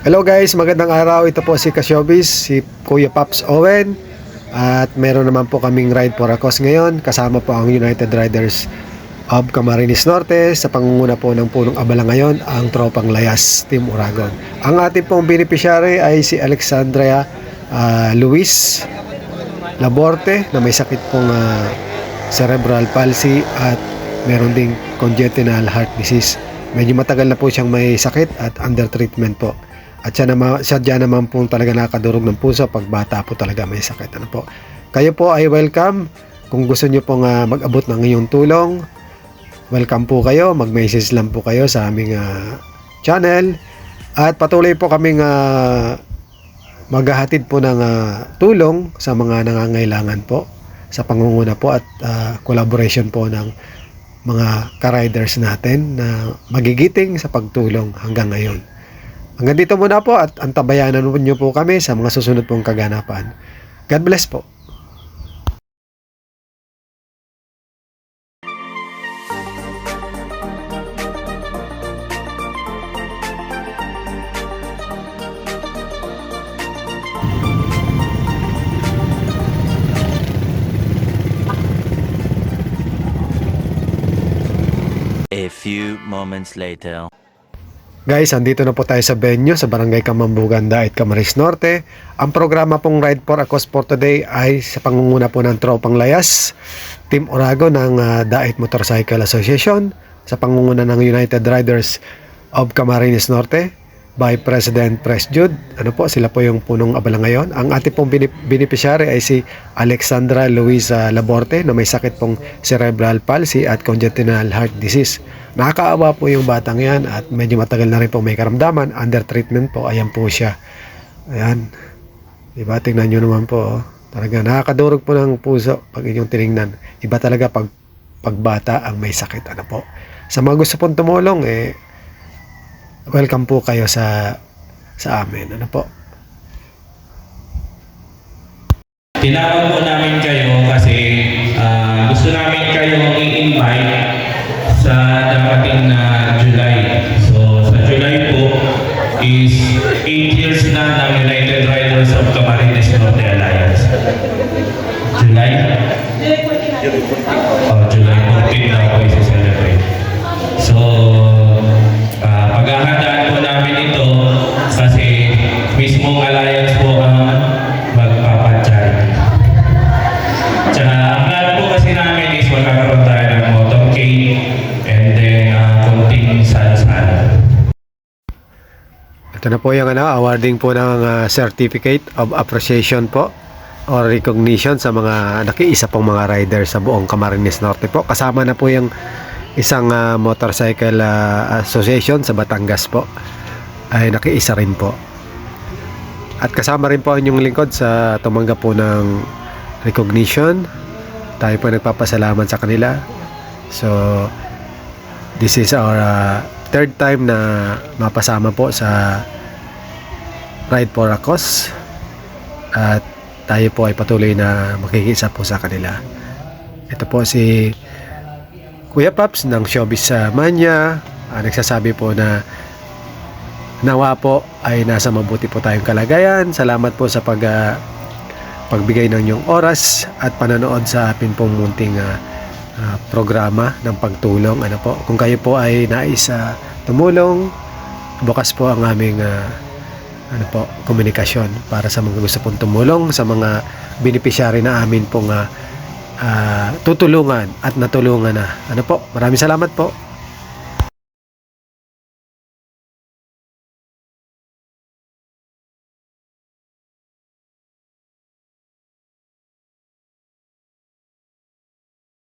Hello guys, magandang araw. Ito po si Kasyobis, si Kuya Pops Owen. At meron naman po kaming ride for a cause ngayon. Kasama po ang United Riders of Camarines Norte. Sa pangunguna po ng punong abala ngayon, ang Tropang Layas, Team Uragon. Ang ating pong beneficiary ay si Alexandria Luis Laborte na may sakit pong cerebral palsy at meron ding congenital heart disease. Medyo matagal na po siyang may sakit at under treatment po. At siya naman po talaga nakadurog ng puso pag bata po talaga may sakit. Ano po? Kayo po ay welcome. Kung gusto nyo pong mag-abot ng iyong tulong, welcome po kayo. Mag-message lang po kayo sa aming channel. At patuloy po kaming maghahatid po ng tulong sa mga nangangailangan po sa pangunguna po at collaboration po ng mga ka-riders natin na magigiting sa pagtulong hanggang ngayon. Hanggang dito muna po at antabayanan niyo po kami sa mga susunod pong kaganapan. God bless po. A few moments later. Guys, andito na po tayo sa venue sa Barangay Kamambugan, Daet, Camarines Norte. Ang programa pong Ride for a Cause for today ay sa pangunguna po ng Tropang Layas, Team Uragon ng Daet Motorcycle Association, sa pangunguna ng United Riders of Camarines Norte by President Pres Jude. Ano po, sila po yung punong abala ngayon. Ang ating pong beneficiary ay si Alexandra Luisa Laborte na may sakit pong cerebral palsy at congenital heart disease. Nakakaawa po yung batang yan at medyo matagal na rin po may karamdaman. Under treatment po, ayan po siya. Ayan. Diba, tingnan nyo naman po. Talaga, nakakadurog po ng puso pag inyong tinignan. Iba talaga pag bata ang may sakit. Ano po. Sa mga gusto pong tumulong, welcome po kayo sa amin. Ano po. Tinawag po namin kayo kasi gusto namin kayong i-invite sa darating na July. So, sa July po is 8 years na ng United Riders of Camarines Norte Alliance. July? July 14 na ako isi-celebrate. So, paghahandaan po namin ito kasi mismong alliance po ang magpapacharity. Tsaka, ang plan po kasi namin is magkakaroon tayo ng motorcade and then konting sal-sal. Ito na po yung awarding po ng Certificate of Appreciation po or recognition sa mga nakiisa pong mga riders sa buong Camarines Norte po. Kasama na po yung isang motorcycle association sa Batangas po ay nakiisa rin po. At kasama rin po ang inyong lingkod sa tumanggap po ng recognition. Tayo po nagpapasalamat sa kanila. So, this is our third time na mapasama po sa Ride for a Cause. At tayo po ay patuloy na makikisa po sa kanila. Ito po si Kuya Pops ng Showbiz Mania. Nagsasabi po na nawa po ay nasa mabuti po tayong kalagayan. Salamat po sa pagbigay ng inyong oras at pananood sa ating pong munting programa ng pagtulong. Ano po, kung kayo po ay nais tumulong, bukas po ang aming komunikasyon para sa mga gusto pong tumulong, sa mga beneficiary na amin pong tutulungan at natulungan na. Ano po, maraming salamat po.